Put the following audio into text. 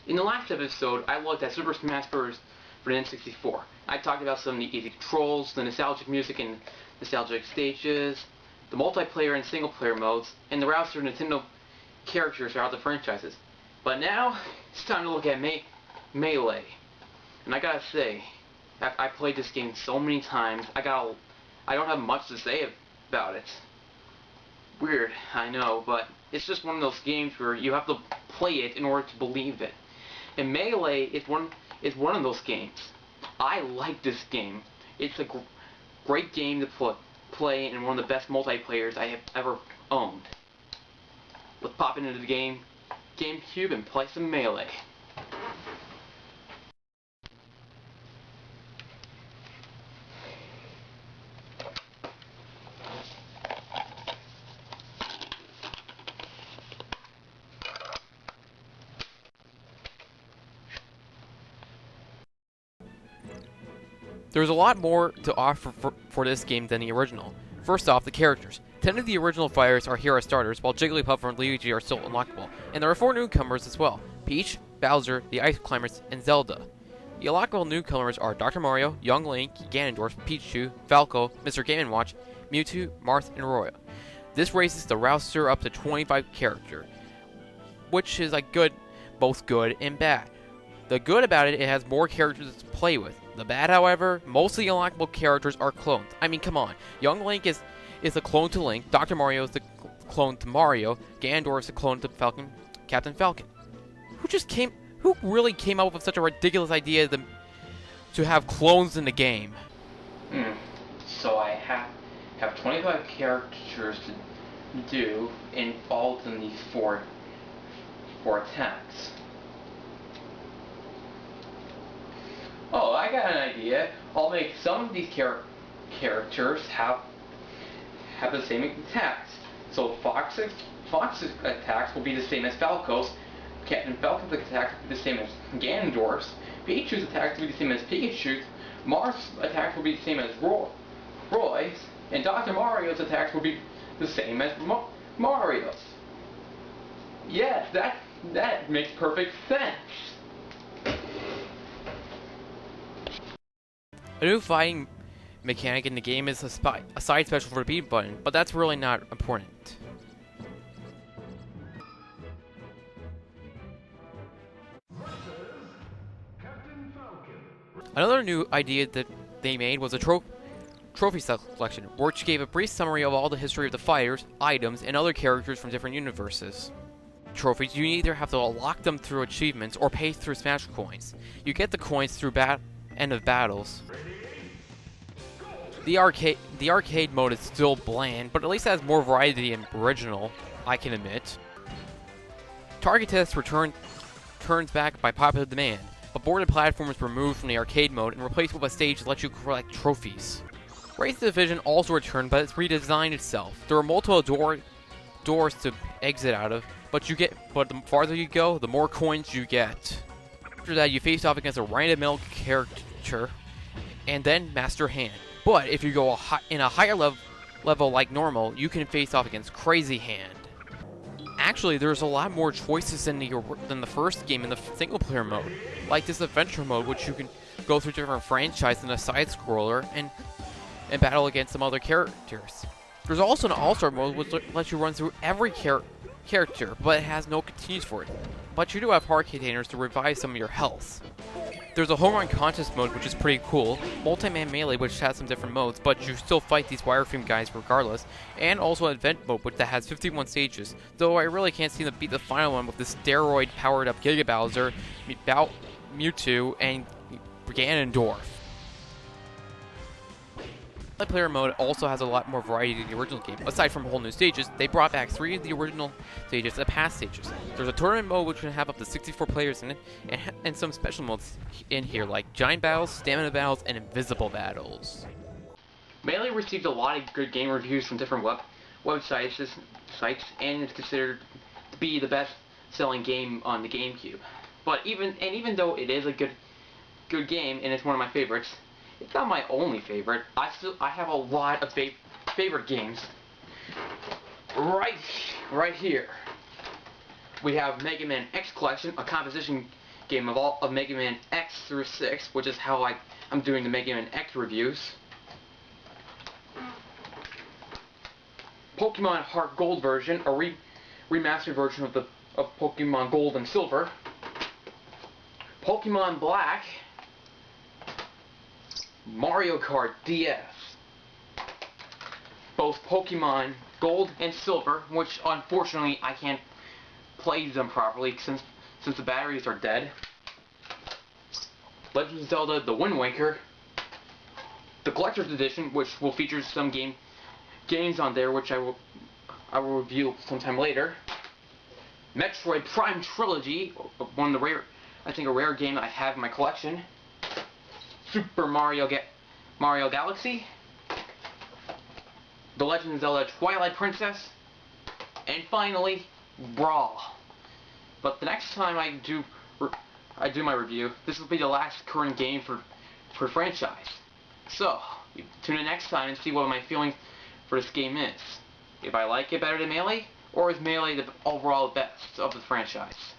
In the last episode, I looked at Super Smash Bros. For the N64. I talked about some of the easy controls, the nostalgic music and nostalgic stages, the multiplayer and single-player modes, and the routes through Nintendo characters throughout the franchises. But now, it's time to look at Melee. And I gotta say, I played this game so many times, I don't have much to say about it. Weird, I know, but it's just one of those games where you have to play it in order to believe it. And Melee is one of those games. I like this game. It's a great game to play and one of the best multiplayers I have ever owned. Let's pop into the GameCube and play some Melee. There's a lot more to offer for this game than the original. First off, the characters. 10 of the original fighters are hero starters, while Jigglypuff and Luigi are still unlockable. And there are 4 newcomers as well: Peach, Bowser, the Ice Climbers, and Zelda. The unlockable newcomers are Dr. Mario, Young Link, Ganondorf, Pichu, Falco, Mr. Game & Watch, Mewtwo, Marth, and Royo. This raises the roster up to 25 characters, which is both good and bad. The good about it has more characters to play with. The bad, however, most of the unlockable characters are clones. I mean, come on. Young Link is a clone to Link, Dr. Mario is the clone to Mario, Ganondorf is a clone to Captain Falcon. Who really came up with such a ridiculous idea to have clones in the game? So I have 25 characters to do, and all of them need four attacks. Oh, I got an idea. I'll make some of these characters have the same attacks. So Fox's attacks will be the same as Falco's. Captain Falcon's attacks will be the same as Ganondorf's. Pichu's attacks will be the same as Pikachu's. Marth's attacks will be the same as Roy's. And Dr. Mario's attacks will be the same as Mario's. Yes, that makes perfect sense. A new fighting mechanic in the game is a side special for the B button, but that's really not important. Another new idea that they made was a trophy selection, which gave a brief summary of all the history of the fighters, items, and other characters from different universes. Trophies, you either have to unlock them through achievements or pay through Smash coins. You get the coins through end of battles. The arcade mode is still bland, but at least it has more variety than original, I can admit. Target Test turns back by popular demand, but boarded platforms were removed from the arcade mode and replaced with a stage that lets you collect trophies. Race Division also returned, but it's redesigned itself. There are multiple doors to exit out of, but the farther you go, the more coins you get. After that, you face off against a random character, and then Master Hand. But if you go in a higher level like normal, you can face off against Crazy Hand. Actually, there's a lot more choices than the first game in the single-player mode, like this adventure mode, which you can go through different franchises in a side-scroller and battle against some other characters. There's also an all-star mode, which lets you run through every character, but it has no continues for it. But you do have heart containers to revive some of your health. There's a home run contest mode, which is pretty cool, multi-man melee, which has some different modes, but you still fight these wireframe guys regardless, and also an event mode, which has 51 stages, though I really can't seem to beat the final one with the steroid-powered up Giga Bowser, Mewtwo, and Ganondorf. Multiplayer mode also has a lot more variety than the original game. Aside from whole new stages, they brought back 3 of the original stages, the past stages. There's a tournament mode which can have up to 64 players in it, and some special modes in here like giant battles, stamina battles, and invisible battles. Melee received a lot of good game reviews from different websites, and is considered to be the best-selling game on the GameCube. But even though it is a good game and it's one of my favorites, it's not my only favorite. I have a lot of favorite games. Right here, we have Mega Man X Collection, a composition game of Mega Man X through 6, which is how I'm doing the Mega Man X reviews. Pokemon Heart Gold version, a remastered version of Pokemon Gold and Silver. Pokemon Black, Mario Kart DS. Both Pokemon Gold and Silver, which unfortunately I can't play them properly since the batteries are dead. Legend of Zelda: The Wind Waker, the Collector's Edition, which will feature some games on there, which I will review sometime later. Metroid Prime Trilogy, one of the a rare game I have in my collection. Super Mario Galaxy, The Legend of Zelda: Twilight Princess, and finally Brawl. But the next time I do my review, this will be the last current game for franchise. So tune in next time and see what my feeling for this game is. If I like it better than Melee, or is Melee the overall best of the franchise.